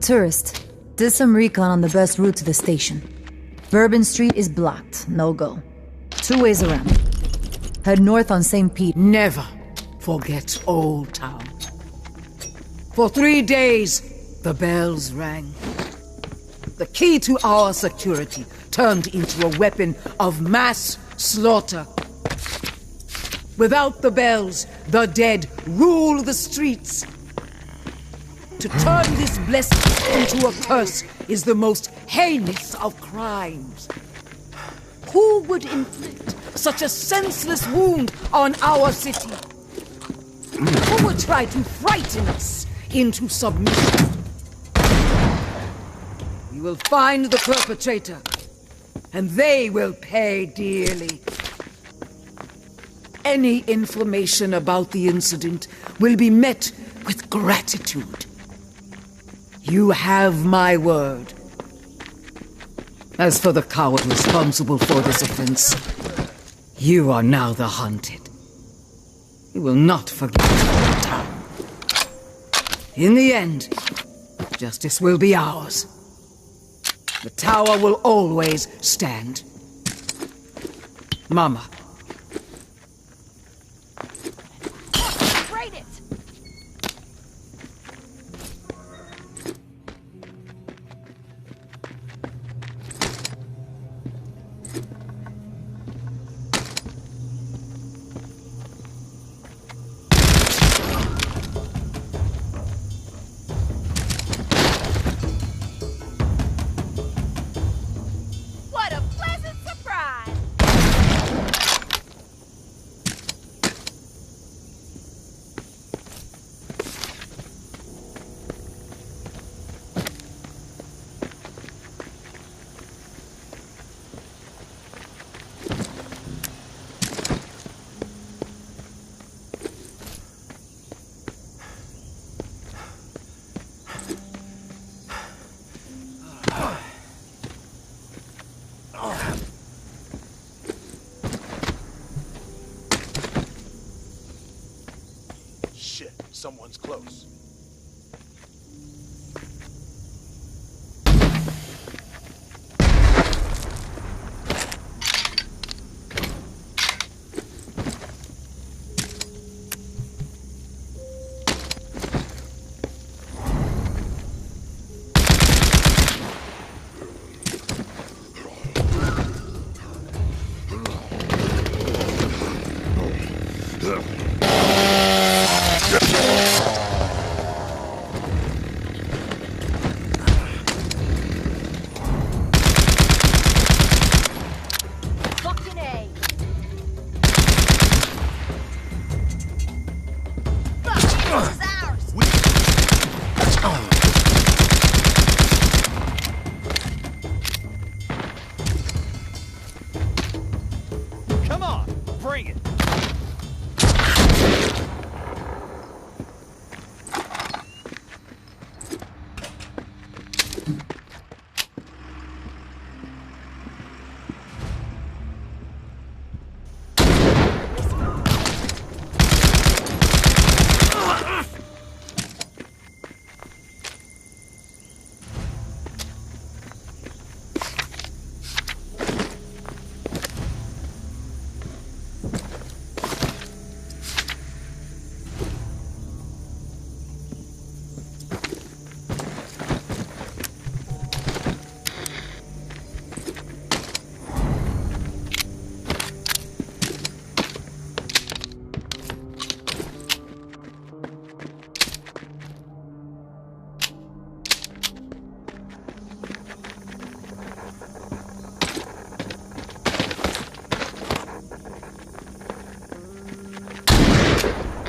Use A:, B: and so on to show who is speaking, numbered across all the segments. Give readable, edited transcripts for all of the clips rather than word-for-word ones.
A: Tourist. Did some recon on the best route to the station. Bourbon Street is blocked. No go. 2 ways around. Head north on St. Pete.
B: Never forget Old Town. For 3 days, the bells rang. The key to our security turned into a weapon of mass slaughter. Without the bells, the dead rule the streets. To turn this blessing into a curse is the most heinous of crimes. Who would inflict such a senseless wound on our city? Who would try to frighten us into submission? We will find the perpetrator, and they will pay dearly. Any information about the incident will be met with gratitude. You have my word. As for the coward responsible for this offense, you are now the hunted. You will not forget the town. In the end, justice will be ours. The tower will always stand. Mama.
C: Raid it! What a pleasant surprise!
D: Shit, someone's close.
C: Fucking A! Fuck, this is ours!
D: Come on, bring it.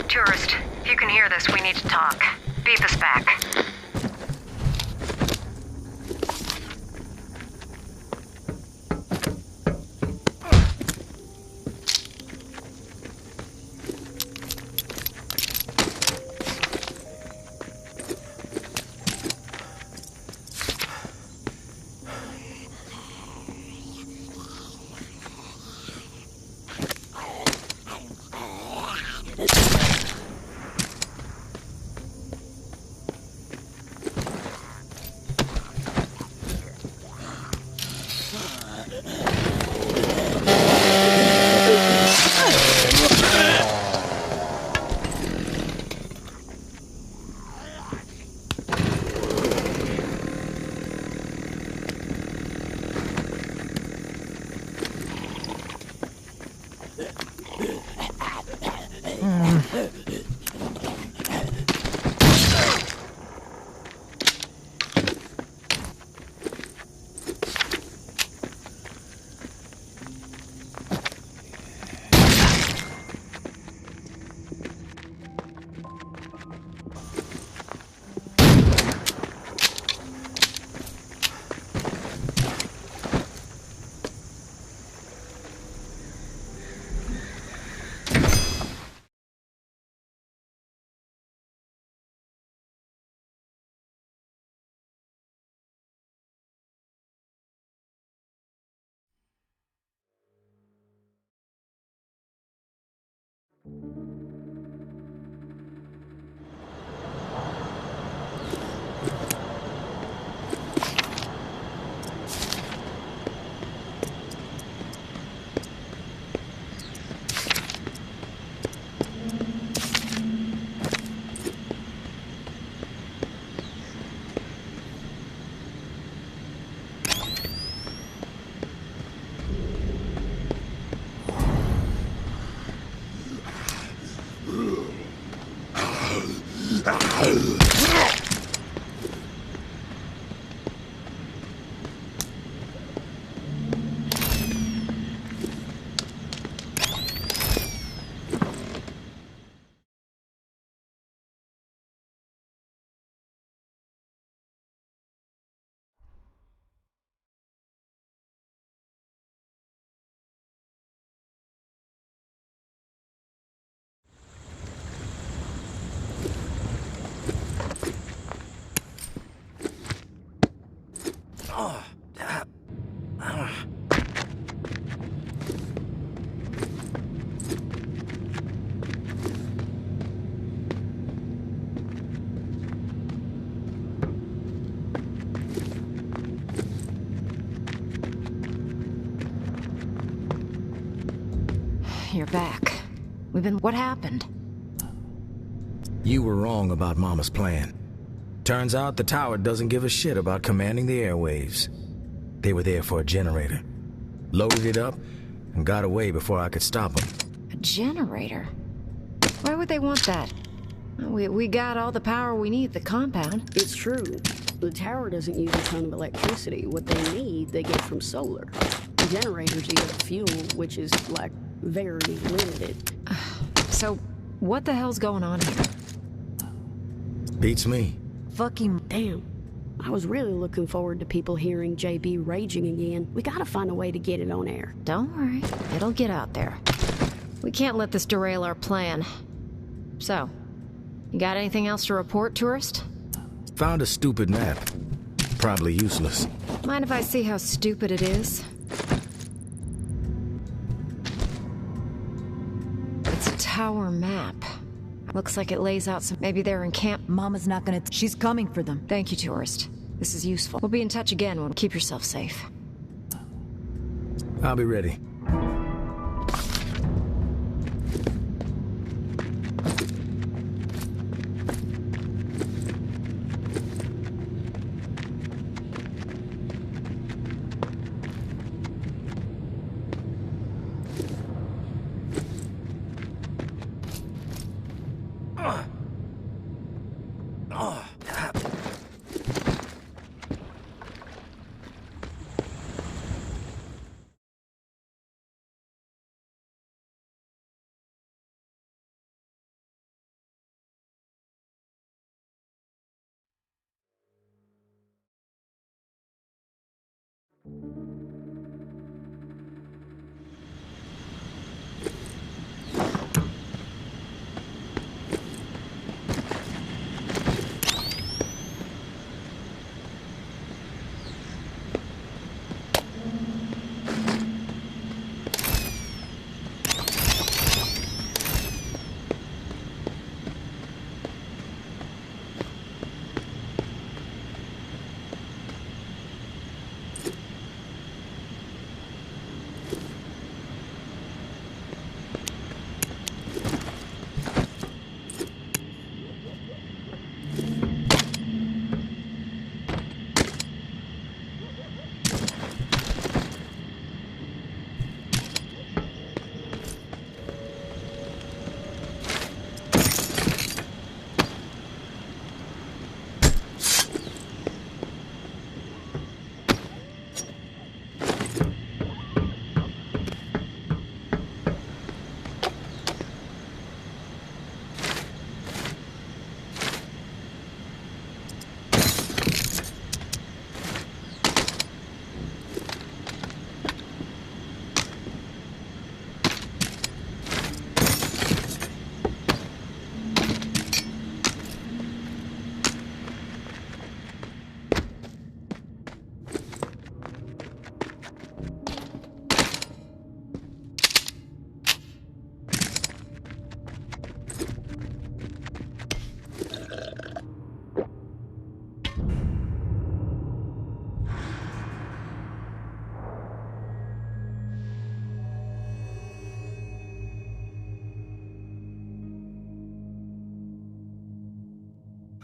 E: Tourist, if you can hear this, we need to talk. Beat this back. You're back. What happened?
F: You were wrong about Mama's plan. Turns out the tower doesn't give a shit about commanding the airwaves. They were there for a generator. Loaded it up and got away before I could stop them.
E: A generator? Why would they want that? We got all the power we need at the compound.
G: It's true. The tower doesn't use a ton of electricity. What they need, they get from solar. The generators eat up fuel, which is, like, very limited.
E: So, what the hell's going on here?
F: Beats me.
A: Fucking
G: Damn. I was really looking forward to people hearing JB raging again. We gotta find a way to get it on air.
E: Don't worry, it'll get out there. We can't let this derail our plan. So, you got anything else to report, tourist?
F: Found a stupid map. Probably useless.
E: Mind if I see how stupid it is? It's a tower map. Looks like it lays out some... Maybe they're in camp.
A: Mama's not gonna... She's coming for them.
E: Thank you, tourist. This is useful. We'll be in touch again when... Keep yourself safe.
F: I'll be ready.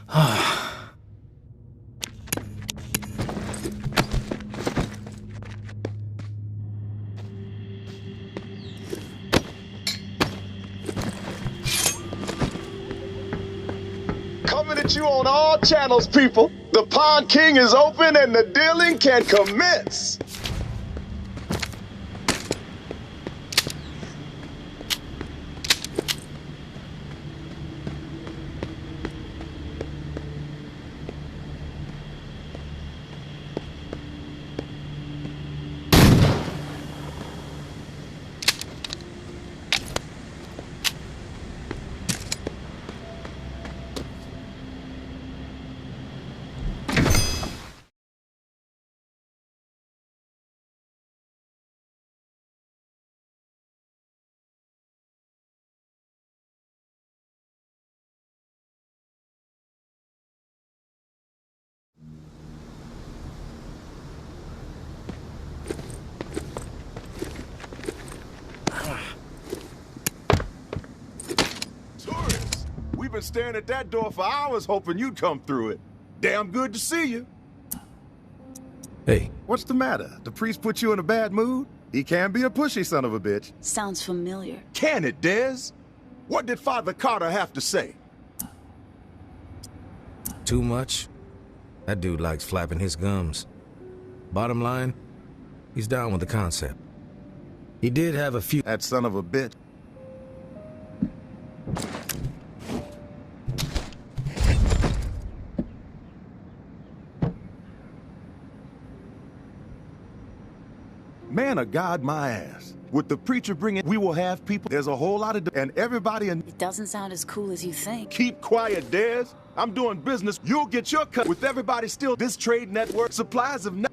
H: Coming at you on all channels, people. The Pond King is open and the dealing can commence. Tourists, we've been staring at that door for hours hoping you'd come through it. Damn good to see you.
F: Hey,
H: What's the matter? The priest put you in a bad mood? He can be a pushy son of a bitch.
I: Sounds familiar.
H: Can it, Dez? What did Father Carter have to say?
F: too much? That dude likes flapping his gums. Bottom line, he's down with the concept. He did have a few...
H: That son of a bitch. Man of God, my ass. With the preacher bringing, we will have people. There's a whole lot of... And everybody in...
I: It doesn't sound as cool as you think.
H: Keep quiet, Dez. I'm doing business. You'll get your cut. With everybody still... This trade network supplies of...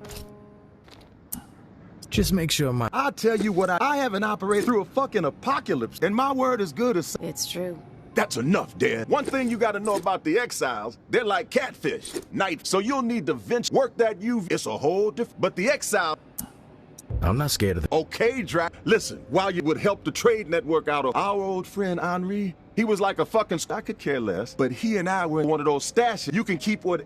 F: Just make sure my...
H: I'll tell you what, I haven't operated through a fucking apocalypse. And my word is good as...
I: It's true.
H: That's enough, Dad. One thing you gotta know about the exiles, they're like catfish. Night, so you'll need to venture. Work that It's a whole different... But the exile...
F: I'm not scared of the...
H: Okay, Drac. Listen, while you would help the trade network out of our old friend Henri, he was like a fucking... I could care less, but he and I were in one of those stashes. You can keep what...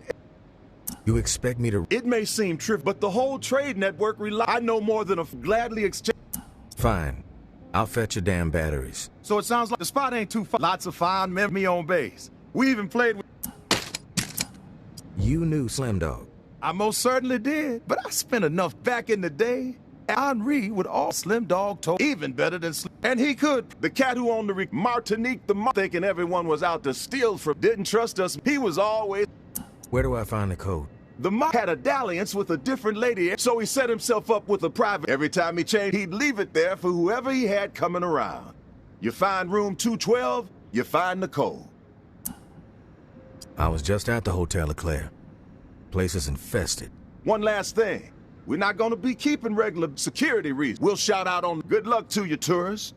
F: You expect me to...
H: It may seem trivial, but the whole trade network I know more than a gladly exchange...
F: Fine. I'll fetch your damn batteries.
H: So it sounds like the spot ain't too far. Lots of fine me on base. We even played with...
F: You knew Slim Dog.
H: I most certainly did, but I spent enough back in the day. Henri would all Slim Dog told even better than Slim. And he could. The cat who owned the Martinique, thinking everyone was out to steal from, didn't trust us. He was always...
F: Where do I find the code?
H: The had a dalliance with a different lady, so he set himself up with a private. Every time he changed, he'd leave it there for whoever he had coming around. You find room 212, you find the code.
F: I was just at the Hotel Eclair. Place is infested.
H: One last thing. We're not going to be keeping regular security reasons. We'll shout out on good luck to you, tourists.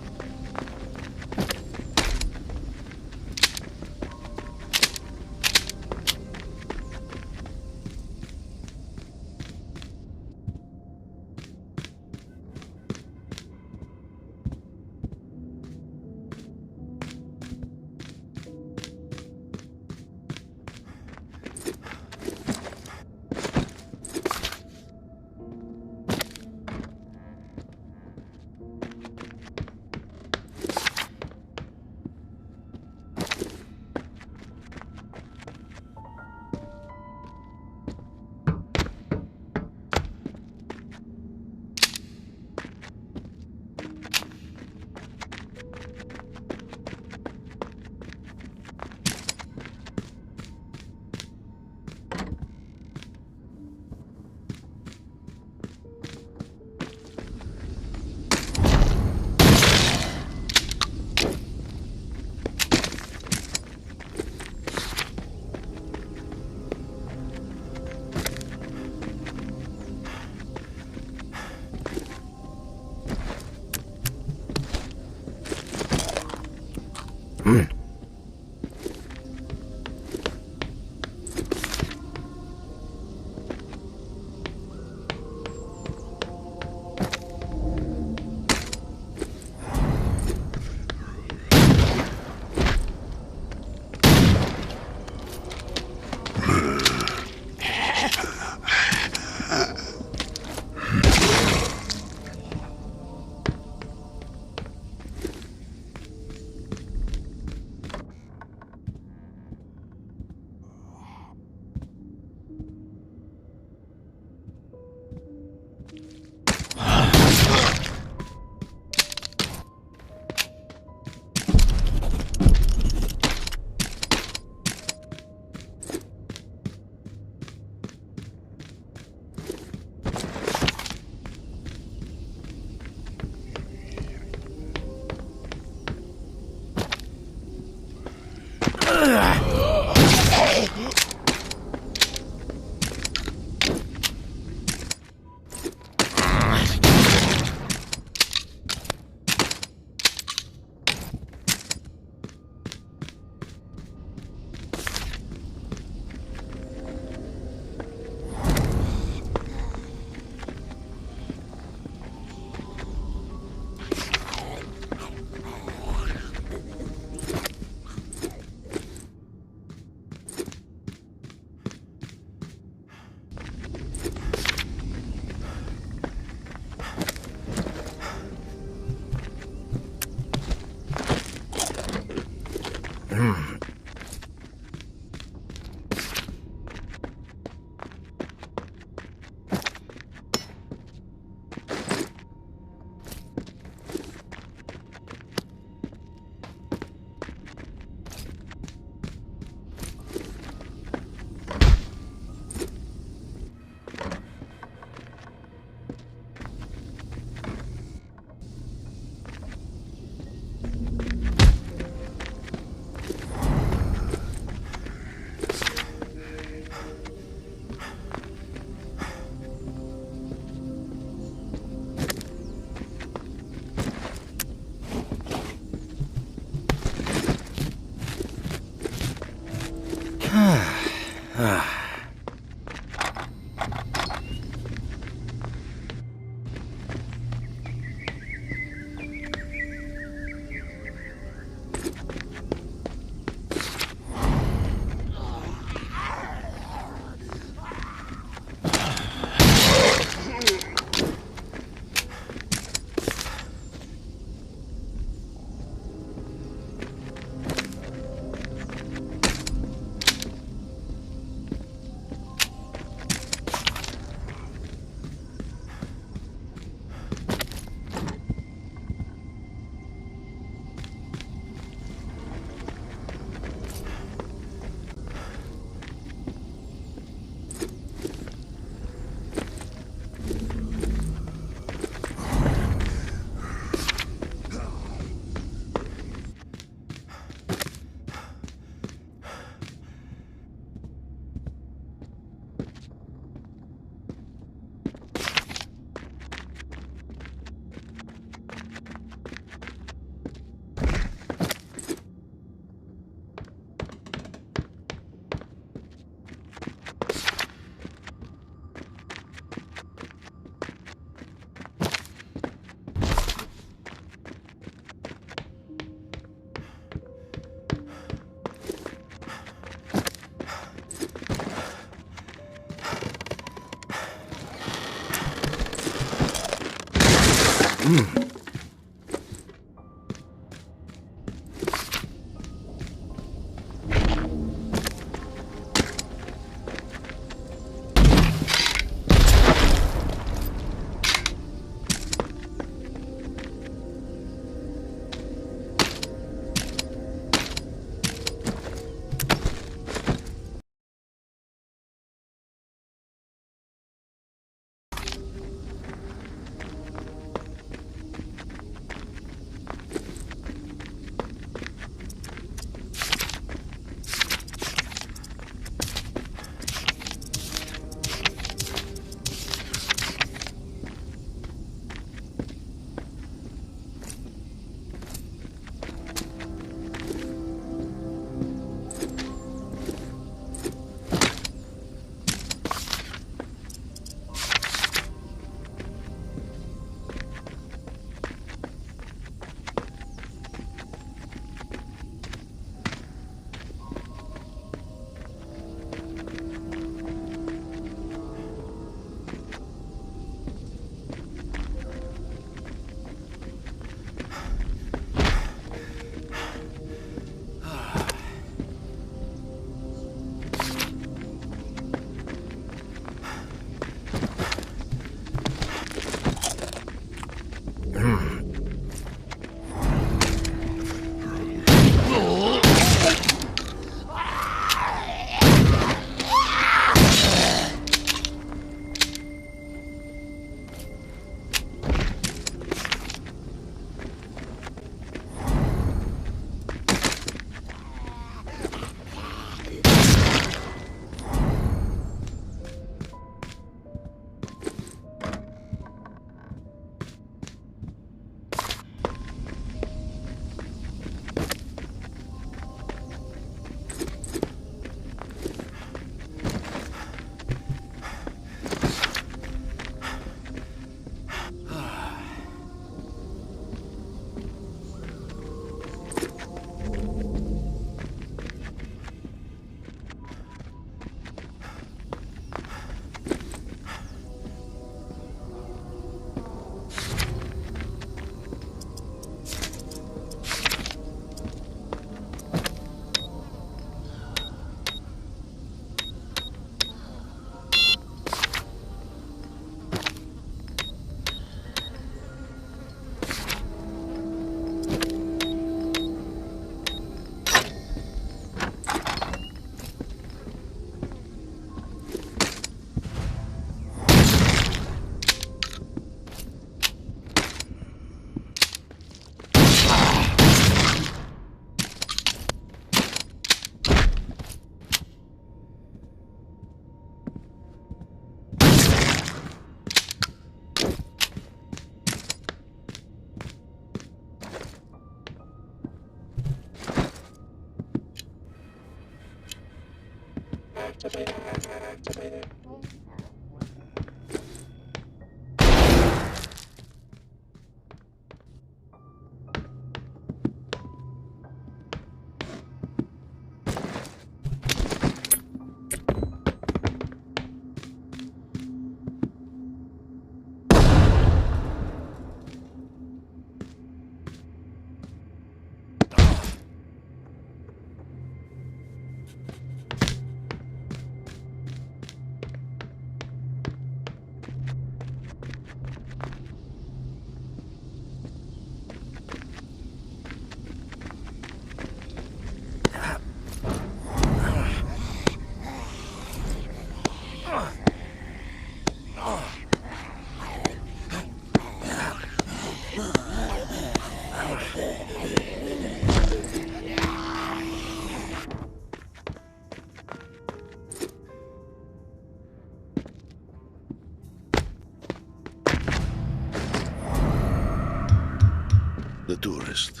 J: The tourist.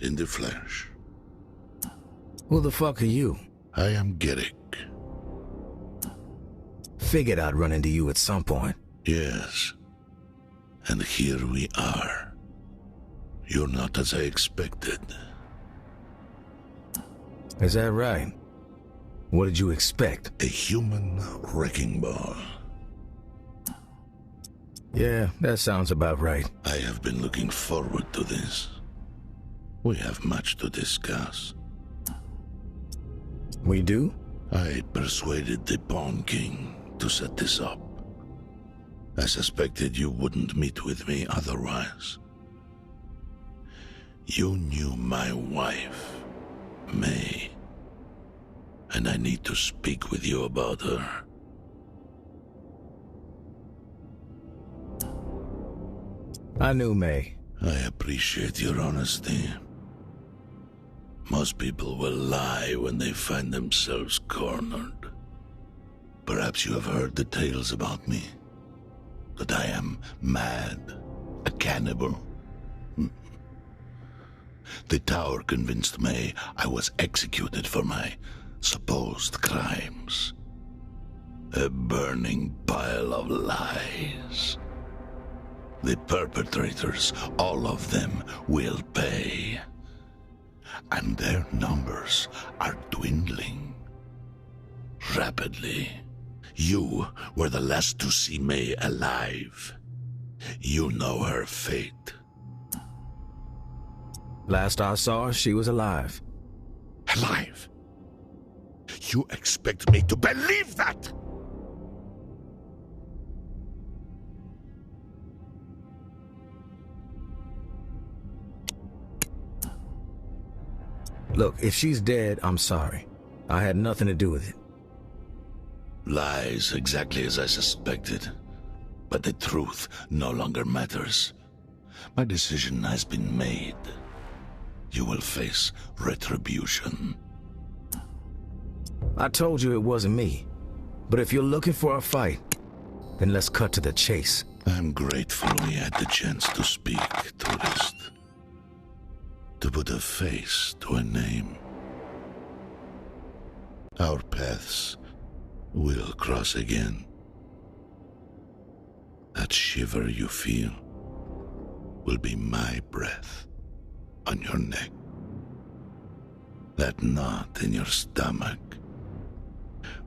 J: In the flesh.
F: Who the fuck are you?
J: I am Garrick.
F: Figured I'd run into you at some point.
J: Yes. And here we are. You're not as I expected.
F: Is that right? What did you expect?
J: A human wrecking ball.
F: Yeah, that sounds about right.
J: I have been looking forward to this. We have much to discuss.
F: We do?
J: I persuaded the Pawn King to set this up. I suspected you wouldn't meet with me otherwise. You knew my wife, May, and I need to speak with you about her.
F: I knew May.
J: I appreciate your honesty. Most people will lie when they find themselves cornered. Perhaps you have heard the tales about me. That I am mad, a cannibal. The tower convinced May I was executed for my supposed crimes. A burning pile of lies. The perpetrators, all of them, will pay. And their numbers are dwindling. Rapidly. You were the last to see May alive. You know her fate.
F: Last I saw her, she was alive.
J: Alive? You expect me to believe that?
F: Look, if she's dead, I'm sorry. I had nothing to do with it.
J: Lies exactly as I suspected. But the truth no longer matters. My decision has been made. You will face retribution.
F: I told you it wasn't me. But if you're looking for a fight, then let's cut to the chase.
J: I'm grateful we had the chance to speak, tourist. To put a face to a name. Our paths will cross again. That shiver you feel will be my breath on your neck. That knot in your stomach,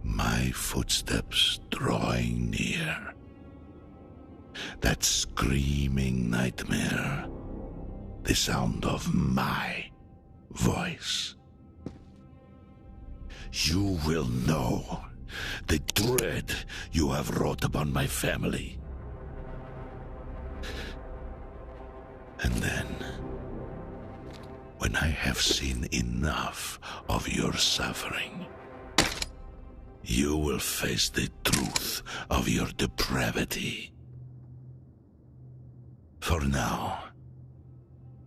J: my footsteps drawing near. That screaming nightmare, the sound of my voice. You will know the dread you have wrought upon my family. And then, when I have seen enough of your suffering, you will face the truth of your depravity. For now,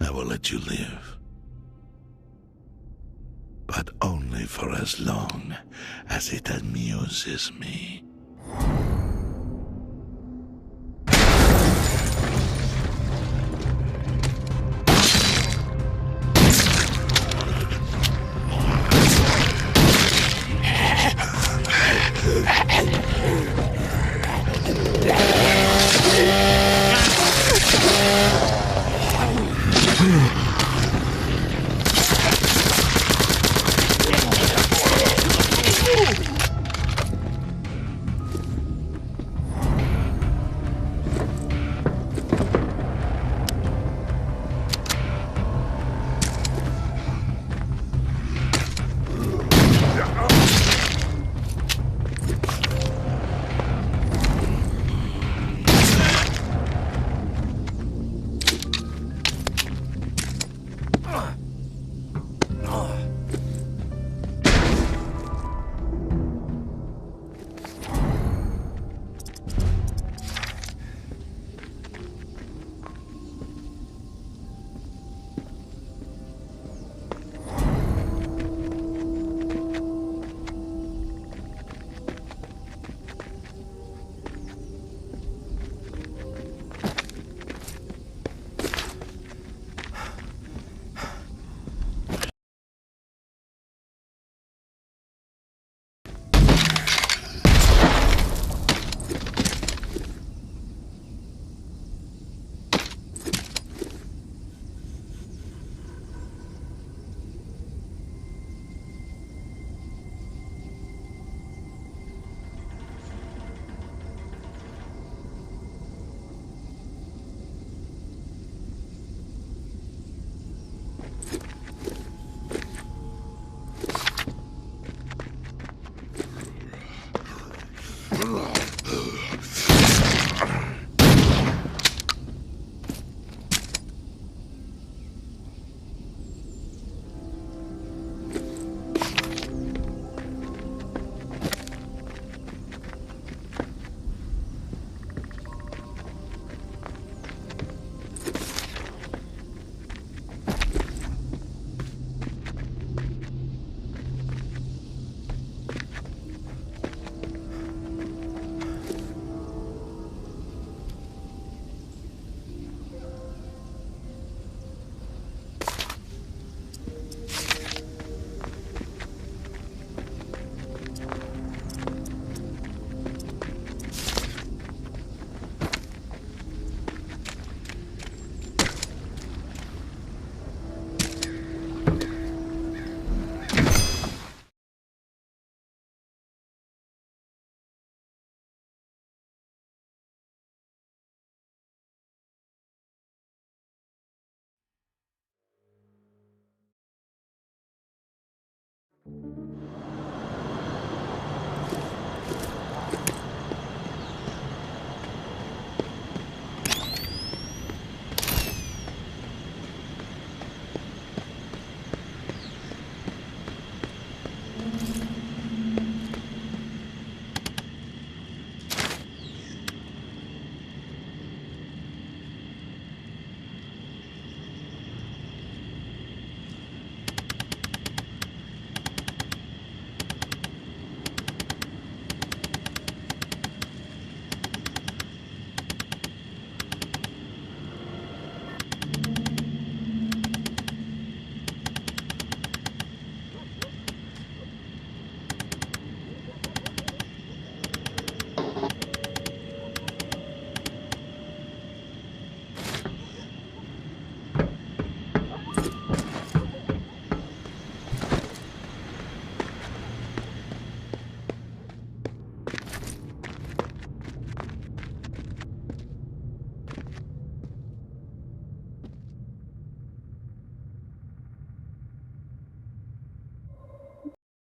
J: I will let you live. But only for as long as it amuses me.